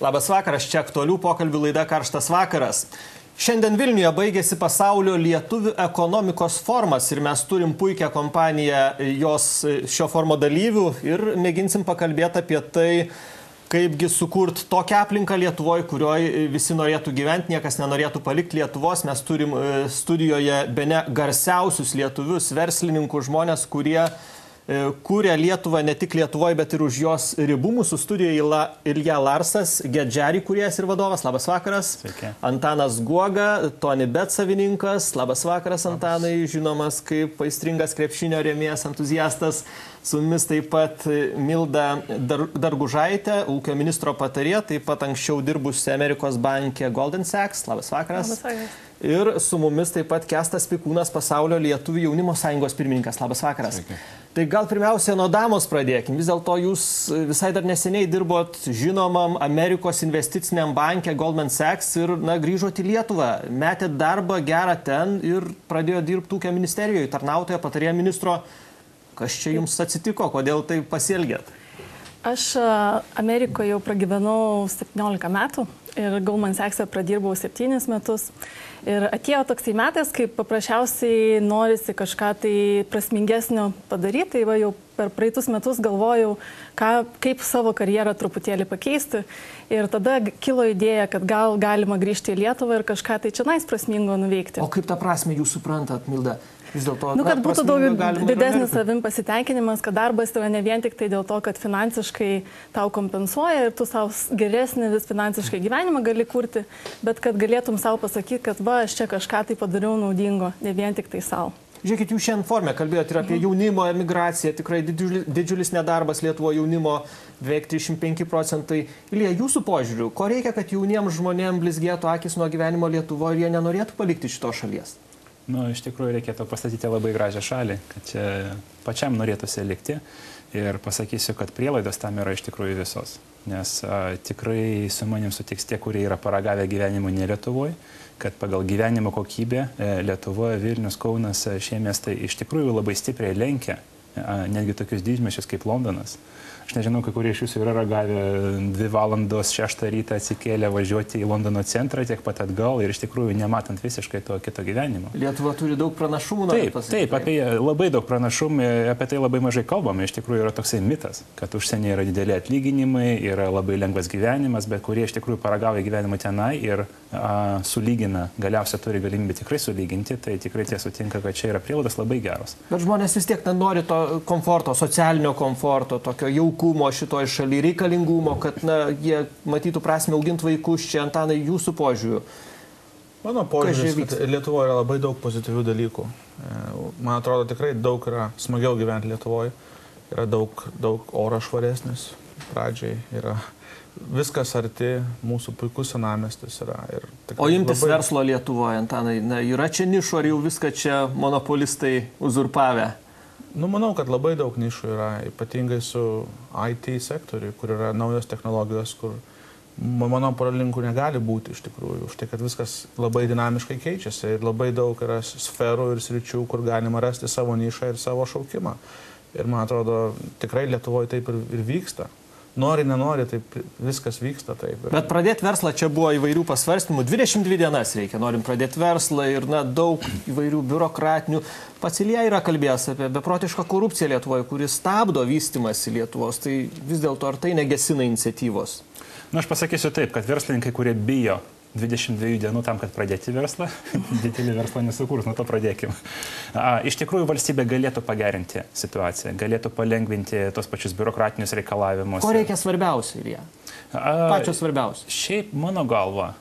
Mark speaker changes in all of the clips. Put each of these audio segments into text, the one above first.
Speaker 1: Labas vakaras, čia aktualių pokalbių laida Karštas vakaras. Šiandien Vilniuje baigėsi pasaulio lietuvių ekonomikos forumas ir mes turim puikią kompaniją šio forumo dalyvių ir mėginsim pakalbėti apie tai, kaipgi sukurt tokią aplinką Lietuvoje, kurioje visi norėtų gyventi, niekas nenorėtų palikti Lietuvos. Mes turim studijoje bene garsiausius lietuvius, verslininkų, žmonės, kurie kūrė Lietuvą ne tik Lietuvoje, bet ir už jos ribų. Mūsų studijoje Ilja Larsas, Gedžari kūrėjas ir vadovas. Labas vakaras.
Speaker 2: Sveiki.
Speaker 1: Antanas Guoga, Tony Bet savininkas. Labas vakaras, Antanai, žinomas kaip aistringas krepšinio rėmėjas, entuziastas. Su mumis taip pat Milda Dargužaitė, ūkio ministro patarėja, taip pat anksčiau dirbusi Amerikos banke Goldman Sachs. Labas vakaras.
Speaker 3: Labas vakaras.
Speaker 1: Ir su mumis taip pat Kęstas Pikūnas, Pasaulio lietuvių jaunimo sąjungos pirmininkas. Labas vakaras.
Speaker 2: Sveiki.
Speaker 1: Tai gal pirmiausia nuo damos pradėkim. Vis dėlto jūs visai dar neseniai dirbot žinomam Amerikos investiciniam banke Goldman Sachs ir grįžot į Lietuvą. Metėt darbą gerą ten ir pradėjo dirbti ūkio ministerijoje, tarnautojo patarėjo ministro. Kas čia jums atsitiko? Kodėl tai pasielgėt?
Speaker 3: Aš Amerikoje jau pragyvenau 17 metų ir Goldman Sachs'e pradirbau 7 metus. Ir atėjo toksai metas, kai paprasčiausiai norisi kažką tai prasmingesnio padaryti. Tai va jau per praeitus metus galvojau, kaip savo karjerą truputėlį pakeisti. Ir tada kilo idėja, kad gal galima grįžti į Lietuvą ir kažką tai čionais prasmingo nuveikti.
Speaker 1: O kaip tą prasmę jūs suprantat, Milda? Vis dėlto,
Speaker 3: kad būtų daug didesnis savim pasitenkinimas, kad darbas yra ne vien tik tai dėl to, kad finansiškai tau kompensuoja ir tu savo geresnį vis finansiškai gyvenimą gali kurti, bet kad galėtum savo pasakyti, kad va, aš čia kažką tai padariau naudingo, ne vien tik tai savo.
Speaker 1: Žiūrėkit, jūs šiandien formę kalbėjote ir apie jaunimo emigraciją, tikrai didžiulis nedarbas Lietuvo jaunimo, beveik 35%. Ilja, jūsų požiūriu, ko reikia, kad jauniems žmonėms blizgėtų akis nuo gyvenimo Lietuvoje ir jie nenorėtų palikti šitos šalies?
Speaker 2: Iš tikrųjų reikėtų pastatyti labai gražią šalį, kad čia pačiam norėtųsi likti ir pasakysiu, kad prielaidos tam yra iš tikrųjų visos. Nes tikrai su manim sutiks tie, kurie yra paragavę gyvenimo ne Lietuvoje, kad pagal gyvenimo kokybę Lietuvoje, Vilnius, Kaunas, šie miestai iš tikrųjų labai stipriai lenkia netgi tokius didmiesčius kaip Londonas. Aš nežinau, kai kurie iš jūsų yra ragavę 2 valandos 6 rytą atsikėlę važiuoti į Londono centrą tiek pat atgal ir iš tikrųjų nematant visiškai to kito gyvenimo.
Speaker 1: Lietuva turi daug pranašumų.
Speaker 2: Taip, labai daug pranašumų, apie tai labai mažai kalbame. Iš tikrųjų yra toksai mitas, kad užsienyje yra dideli atlyginimai, yra labai lengvas gyvenimas, bet kurie iš tikrųjų paragauja gyvenimą tenai ir sulygina, galiausiai turi galimybę tikrai sulyginti, tai tikrai tie sutinka, kad čia yra prielaidos labai geros.
Speaker 1: Bet žmonės vis tiek nori to komforto, socialinio komforto, tokio jaukumo šitoje šalyje, reikalingumo, kad jie matytų prasmę auginti vaikus čia. Antanai, jūsų požiūriu.
Speaker 4: Mano požiūris, kad Lietuvoje yra labai daug pozityvių dalykų. Man atrodo, tikrai daug yra smagiau gyventi Lietuvoje. Yra daug oro švaresnis pradžiai. Yra viskas arti, mūsų puikus senamiestis yra.
Speaker 1: O imtis verslo Lietuvoje, Antanai, yra čia nišų, ar jau viską čia monopolistai uzurpavę?
Speaker 4: Manau, kad labai daug nišų yra, ypatingai su IT sektoriui, kur yra naujos technologijos, kur monopolinkų negali būti iš tikrųjų. Už tai, kad viskas labai dinamiškai keičiasi ir labai daug yra sferų ir sričių, kur galima rasti savo nišą ir savo šaukimą. Ir man atrodo, tikrai Lietuvoje taip ir vyksta. Nori, nenori, taip viskas vyksta taip.
Speaker 1: Bet pradėti verslą čia buvo įvairių pasvarstymų. 22 dienas reikia, norim pradėti verslą ir daug įvairių biurokratinių. Pats Ilja yra kalbėjęs apie beprotišką korupciją Lietuvoje, kuris stabdo vystymąsi Lietuvos. Tai vis dėlto ar tai negesina iniciatyvos?
Speaker 2: Aš pasakysiu taip, kad verslininkai, kurie bijo 22 dienų tam, kad pradėti verslą, didelį verslą nesukurs, nuo to pradėkim. Iš tikrųjų, valstybė galėtų pagerinti situaciją, galėtų palengvinti tos pačius biurokratinius reikalavimus.
Speaker 1: Ko reikia svarbiausia, Ilja? Pačios svarbiausia.
Speaker 2: Šiaip, mano galva,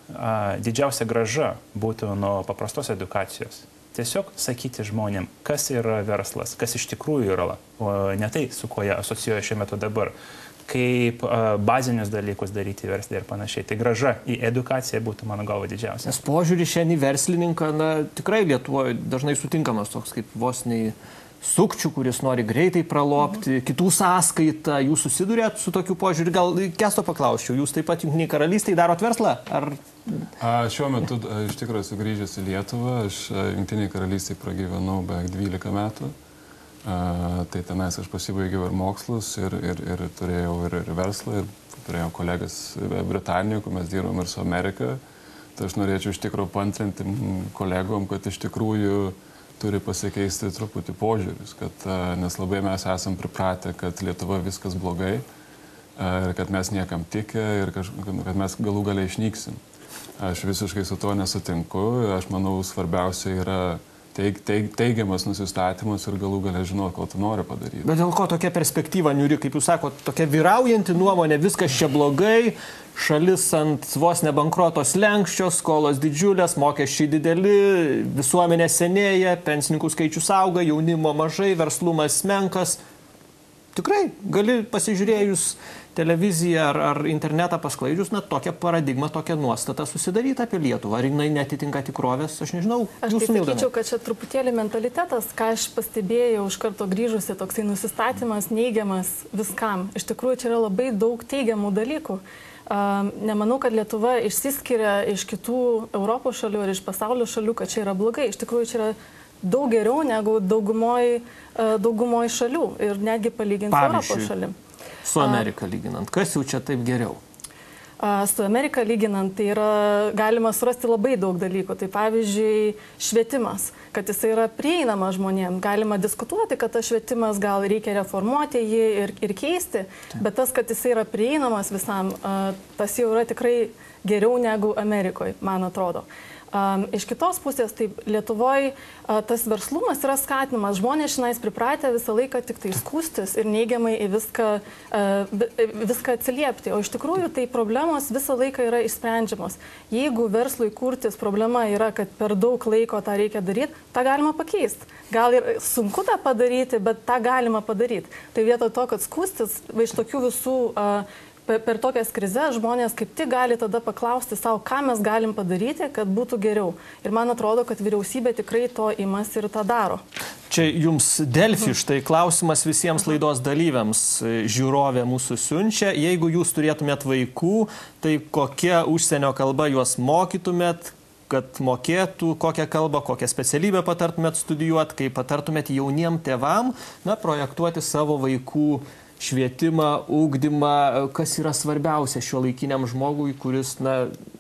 Speaker 2: didžiausia grąža būtų nuo paprastos edukacijos. Tiesiog sakyti žmonėm, kas yra verslas, kas iš tikrųjų yra, o ne tai, su kuo jie asocijuoja šiuo metu dabar. Kaip bazinius dalykus daryti verslą ir panašiai. Tai grąža į edukaciją būtų, mano galva, didžiausia.
Speaker 1: Nes požiūrį šiandien į verslininką, tikrai Lietuvoje dažnai sutinkamas toks kaip vos nei sukčių, kuris nori greitai pralopti, kitų sąskaitą. Jūs susidurėt su tokiu požiūriu? Gal Kesto paklausčiau, jūs taip pat Jungtinėje karalystėje darot verslą? Ar...
Speaker 5: Šiuo metu iš tikrųjų esu grįžęs į Lietuvą. Aš Jungtinėje karalystėje pragyvenau beveik 12 metų. Tai tenais aš pasibaigiau ir mokslus, ir turėjau ir verslą, ir turėjau kolegas Britanijoje, kur mes dirbom ir su Amerika. Tai aš norėčiau iš tikrųjų pantrinti kolegom, kad iš tikrųjų turi pasikeisti truputį požiūris, nes labai mes esam pripratę, kad Lietuva viskas blogai ir kad mes niekam tikė ir kad mes galų galiai išnyksim. Aš visiškai su to nesutinku. Aš manau, svarbiausia yra teigiamas nusistatymas ir galų galia žinoti, ko tu nori padaryti.
Speaker 1: Bet dėl ko tokia perspektyva niuri, kaip jūs sakote, tokia vyraujanti nuomonė, viskas čia blogai, šalis ant vos ne bankroto slenksčio, skolos didžiulės, mokesčiai dideli, visuomenė senėja, pensininkų skaičius auga, jaunimo mažai, verslumas menkas. Tikrai, gali pasižiūrėjus televiziją ar internetą pasklaidžius, tokią paradigmą, tokią nuostatą susidaryti apie Lietuvą. Ar jinai netitinka tikrovės, aš nežinau.
Speaker 3: Aš tai sakyčiau, kad čia truputėlį mentalitetas, ką aš pastebėjau iš karto grįžusi, toksai nusistatymas neigiamas viskam. Iš tikrųjų, čia yra labai daug teigiamų dalykų. Nemanau, kad Lietuva išsiskiria iš kitų Europos šalių ar iš pasaulio šalių, kad čia yra blogai. Iš tikrųjų, čia yra daug geriau negu daugumoj šalių ir netgi palyginti su Europos šalim.
Speaker 1: Su Amerika lyginant, kas jau čia taip geriau?
Speaker 3: Su Amerika lyginant, tai yra galima surasti labai daug dalykų. Tai pavyzdžiui, švietimas, kad jis yra prieinamas žmonėms. Galima diskutuoti, kad tas švietimas gal reikia reformuoti jį ir keisti, bet tas, kad jis yra prieinamas visam, tas jau yra tikrai geriau negu Amerikoje, man atrodo. Iš kitos pusės, tai Lietuvoje tas verslumas yra skatinamas. Žmonės šiandien pripratę visą laiką tik tai skūstis ir neigiamai į viską atsiliepti. O iš tikrųjų tai problemos visą laiką yra išsprendžiamos. Jeigu verslui kurtis problema yra, kad per daug laiko tą reikia daryti, tą galima pakeisti. Gal ir sunku tą padaryti, bet tą galima padaryti. Tai vietoj to, kad skūstis iš tokių visų per tokias krizes žmonės kaip tik gali tada paklausti savo, ką mes galim padaryti, kad būtų geriau. Ir man atrodo, kad vyriausybė tikrai to imas ir tą daro.
Speaker 1: Čia jums Delfi, štai klausimas visiems laidos dalyviams. Žiūrovė mūsų siunčia. Jeigu jūs turėtumėt vaikų, tai kokia užsienio kalba juos mokytumėt, kad mokėtų, kokią kalbą, kokią specialybę patartumėt studijuoti, kaip patartumėt jauniem tėvam, projektuoti savo vaikų švietimą, ugdymą, kas yra svarbiausia šiuolaikiniam žmogui, kuris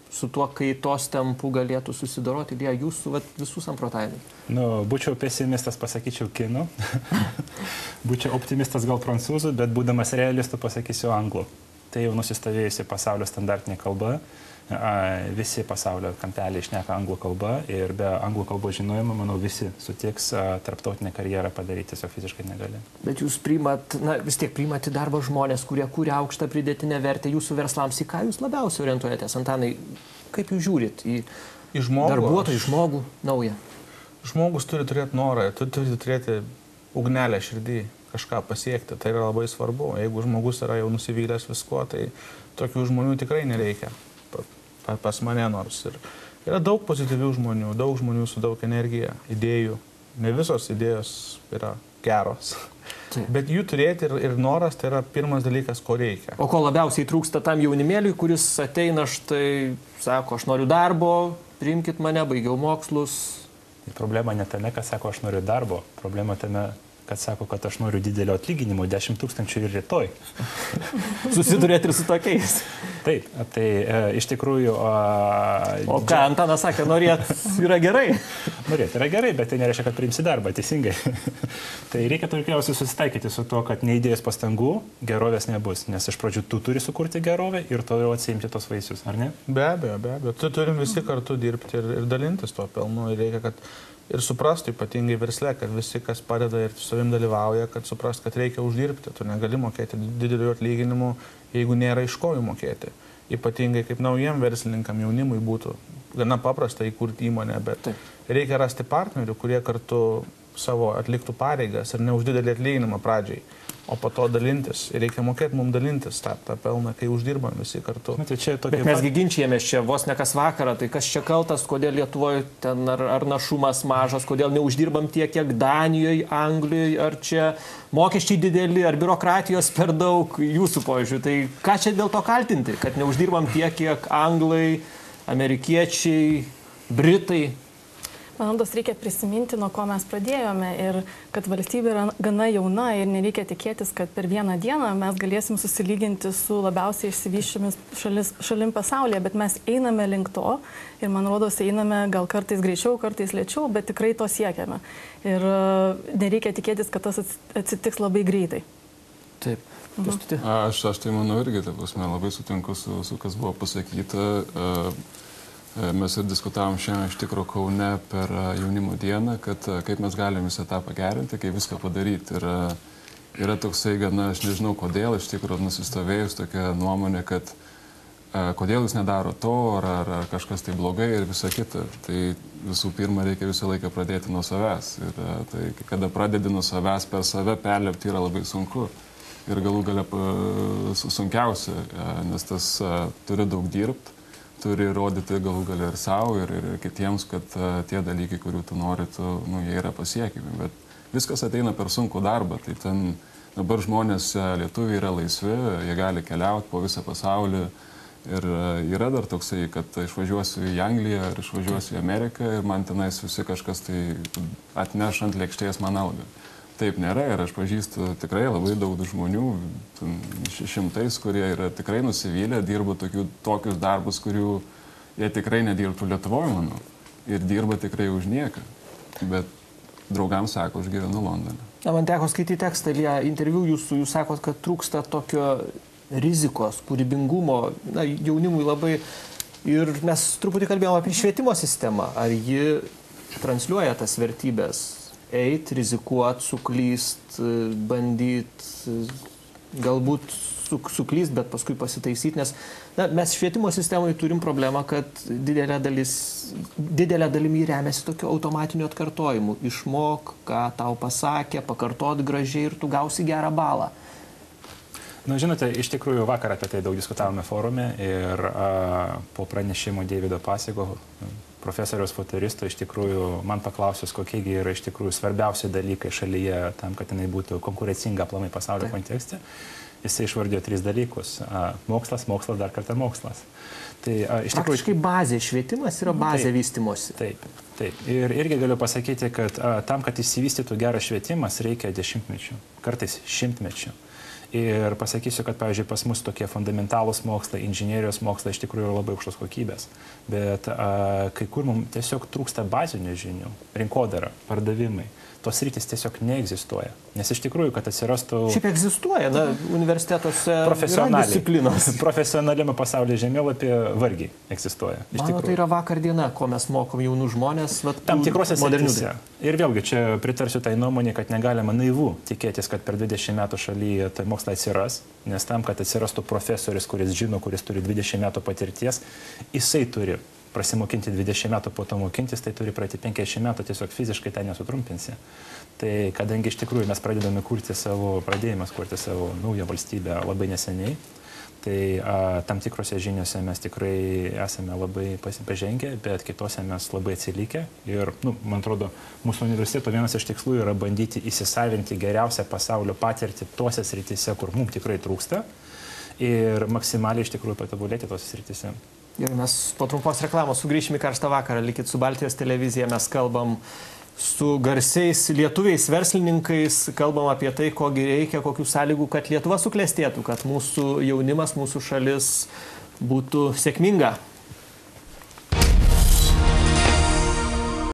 Speaker 1: su tuo kaitos tempu galėtų susidoroti. Lija, jūsų visų samprotavimai.
Speaker 2: Būčiau pesimistas, pasakyčiau kinų. Būčiau optimistas gal prancūzų, bet būdamas realistų pasakysiu anglų. Tai jau nusistovėjusi pasaulio standartinė kalba. Visi pasaulio kampeliai šneka anglų kalba ir be anglų kalbos žinojimo, manau, visi sutiks tarptautinę karjerą padaryti, tiesiog fiziškai negali.
Speaker 1: Bet jūs vis tiek priimat į darbą žmonės, kurie kūria aukštą pridėtinę vertę jūsų verslams. Į ką jūs labiausiai orientuojatės, Antanai? Kaip jūs žiūrit į darbuotojų, žmogų naują?
Speaker 4: Žmogus turi turėti norą, turi turėti ugnelę širdį, kažką pasiekti. Tai yra labai svarbu. Jeigu žmogus yra jau nusivylęs viskuo, tai tokių žmonių tikrai nereikia. Pas mane nors. Ir yra daug pozityvių žmonių, daug žmonių su daug energija, idėjų. Ne visos idėjos yra geros. Bet jų turėti ir noras tai yra pirmas dalykas, ko reikia.
Speaker 1: O ko labiausiai trūksta tam jaunimėliui, kuris ateina štai, sako, aš noriu darbo, priimkit mane, baigiau mokslus.
Speaker 2: Problema ne tame, kad sako, aš noriu darbo. Problema tame, kad sako, kad aš noriu didelio atlyginimo, 10 000 ir rytoj.
Speaker 1: Susidurėt ir su tokiais.
Speaker 2: Taip, tai iš tikrųjų...
Speaker 1: O ką Antanas sakė, norėt yra gerai?
Speaker 2: Norėt yra gerai, bet tai nereiškia, kad priimsi darbą, teisingai. Tai reikia turkiausiai susitaikyti su to, kad neįdėjus pastangų, gerovės nebus. Nes iš pradžių tu turi sukurti gerovę ir toliau atsiimti tos vaisius, ar ne?
Speaker 4: Be abejo. Tu turim visi kartu dirbti ir dalintis tuo pelnu. Ir reikia, kad ir suprastų ypatingai versle, kad visi, kas padeda ir su savim dalyvauja, kad suprastų, kad reikia uždirbti. Tu negali mokėti didelių atlyginimų, jeigu nėra iš ko jų mokėti. Ypatingai kaip naujiem verslininkam jaunimui būtų gana paprasta įkurti įmonę, bet reikia rasti partnerių, kurie kartu savo atliktų pareigas ir ne už didelį atlyginimą pradžiai, o po to dalintis. Ir reikia mokėti mums dalintis tą pelną, kai uždirbam visi kartu.
Speaker 1: Bet mesgi ginčijamės čia vos ne kas vakarą, tai kas čia kaltas, kodėl Lietuvoje ten ar našumas mažas, kodėl neuždirbam tiek, kiek Danijoje, Anglijoje, ar čia mokesčiai dideli, ar biurokratijos per daug, jūsų požiūriu. Tai ką čia dėl to kaltinti, kad neuždirbam tiek, kiek anglai, amerikiečiai, britai?
Speaker 3: Man rodos, reikia prisiminti, nuo ko mes pradėjome ir kad valstybė yra gana jauna ir nereikia tikėtis, kad per vieną dieną mes galėsim susilyginti su labiausiai išsivyščiomis šalim pasaulyje, bet mes einame link to ir man rodos, einame gal kartais greičiau, kartais lėčiau, bet tikrai to siekiame. Ir nereikia tikėtis, kad tas atsitiks labai greitai.
Speaker 1: Taip.
Speaker 5: Aš tai manau irgi, labai sutinku su kas buvo pasakyta. Mes ir diskutavom šiandien iš tikro Kaune per jaunimo dieną, kad kaip mes galim visą tą pagerinti, kaip viską padaryti. Ir yra toksai gana, aš nežinau kodėl, iš tikro nusistovėjus tokia nuomonė, kad kodėl jis nedaro to, ar kažkas tai blogai ir visa kita. Tai visų pirma reikia visą laiką pradėti nuo savęs. Ir tai, kada pradedi nuo savęs, per save perlipti yra labai sunku. Ir galų gale sunkiausia, nes tas turi daug dirbti. Turi rodyti galų galę ir savo, ir kitiems, kad tie dalykai, kurių tu nori, jie yra pasiekimi. Bet viskas ateina per sunkų darbą. Tai ten dabar žmonės, lietuviai yra laisvi, jie gali keliauti po visą pasaulį. Ir yra dar toksai, kad išvažiuosiu į Angliją ar išvažiuosiu į Ameriką ir man tenais visi kažkas tai atneš ant lėkštės man algą. Taip nėra ir aš pažįstu tikrai labai daug žmonių, šimtais, kurie yra tikrai nusivylę, dirba tokius darbus, kurių jie tikrai nedirbtų Lietuvoje, manau. Ir dirba tikrai už nieką. Bet draugams sako, aš gyvenu Londone.
Speaker 1: Man teko skaityti tekstą, interviu jūsų, jūs sakot, kad trūksta tokio rizikos, kūrybingumo, jaunimui labai. Ir mes truputį kalbėjome apie švietimo sistemą. Ar ji transliuoja tas vertybės? Eit, rizikuot, suklyst, bandyt, galbūt suklyst, bet paskui pasitaisyti, nes mes švietimo sistemoje turim problemą, kad didelė dalimi remiasi tokiu automatiniu atkartojimu. Išmok, ką tau pasakė, pakartot gražiai ir tu gausi gerą balą.
Speaker 2: Žinote, iš tikrųjų vakar apie tai daug diskutavome forume ir po pranešimo Deivido Pasigo, profesoriaus futuristo, iš tikrųjų man paklausius, kokiegi yra iš tikrųjų svarbiausi dalykai šalyje tam, kad jinai būtų konkurencinga aplamai pasaulio kontekste. Jisai išvardėjo 3 dalykus. Mokslas, dar kartą mokslas. Tai iš tikrųjų...
Speaker 1: Praktiškai bazė, švietimas yra bazė vystimosi.
Speaker 2: Taip. Ir irgi galiu pasakyti, kad tam, kad išsivystytų geras švietimas, reikia 10-mečių, kartais 100-mečių. Ir pasakysiu, kad, pavyzdžiui, pas mus tokie fundamentalūs mokslai, inžinierijos mokslai iš tikrųjų yra labai aukštos kokybės. Bet kai kur mums tiesiog trūksta bazinių žinių, rinkodara, pardavimai. Tos sritys tiesiog neegzistuoja. Nes iš tikrųjų, kad atsirastų...
Speaker 1: Šiaip egzistuoja, universitetuose yra disciplinos.
Speaker 2: Profesionaliame pasaulyje žemėlapyje vargiai egzistuoja.
Speaker 1: Mano, tai yra vakar diena, ko mes mokom jaunų žmonės.
Speaker 2: Tam tikrose srityse. Ir vėlgi, čia pritarsiu tai nuomonė, kad negalima naivu tikėtis, kad per 20 metų šalyje tai mokslai atsiras, nes tam, kad atsirastų profesorius, kuris žino, kuris turi 20 metų patirties, jisai turi prasimokinti 20 metų, po to mokintis, tai turi praeiti 50 metų, tiesiog fiziškai tai nesutrumpinsi. Tai kadangi iš tikrųjų mes pradėjome kurti savo naują valstybę labai neseniai, tai tam tikrose žiniuose mes tikrai esame labai pažengę, bet kitose mes labai atsilikę. Ir, man atrodo, mūsų universiteto vienas iš tikslų yra bandyti įsisavinti geriausią pasaulio patirtį tuose srityse, kur mums tikrai trūksta, ir maksimaliai iš tikrųjų patobulėti tuose srityse.
Speaker 1: Ir mes po trumpos reklamos sugrįšime į Karštą vakarą, likit su Baltijos televizija, mes kalbam su garsiais lietuviais verslininkais, kalbam apie tai, kogi reikia, kokių sąlygų, kad Lietuva suklestėtų, kad mūsų jaunimas, mūsų šalis būtų sėkminga.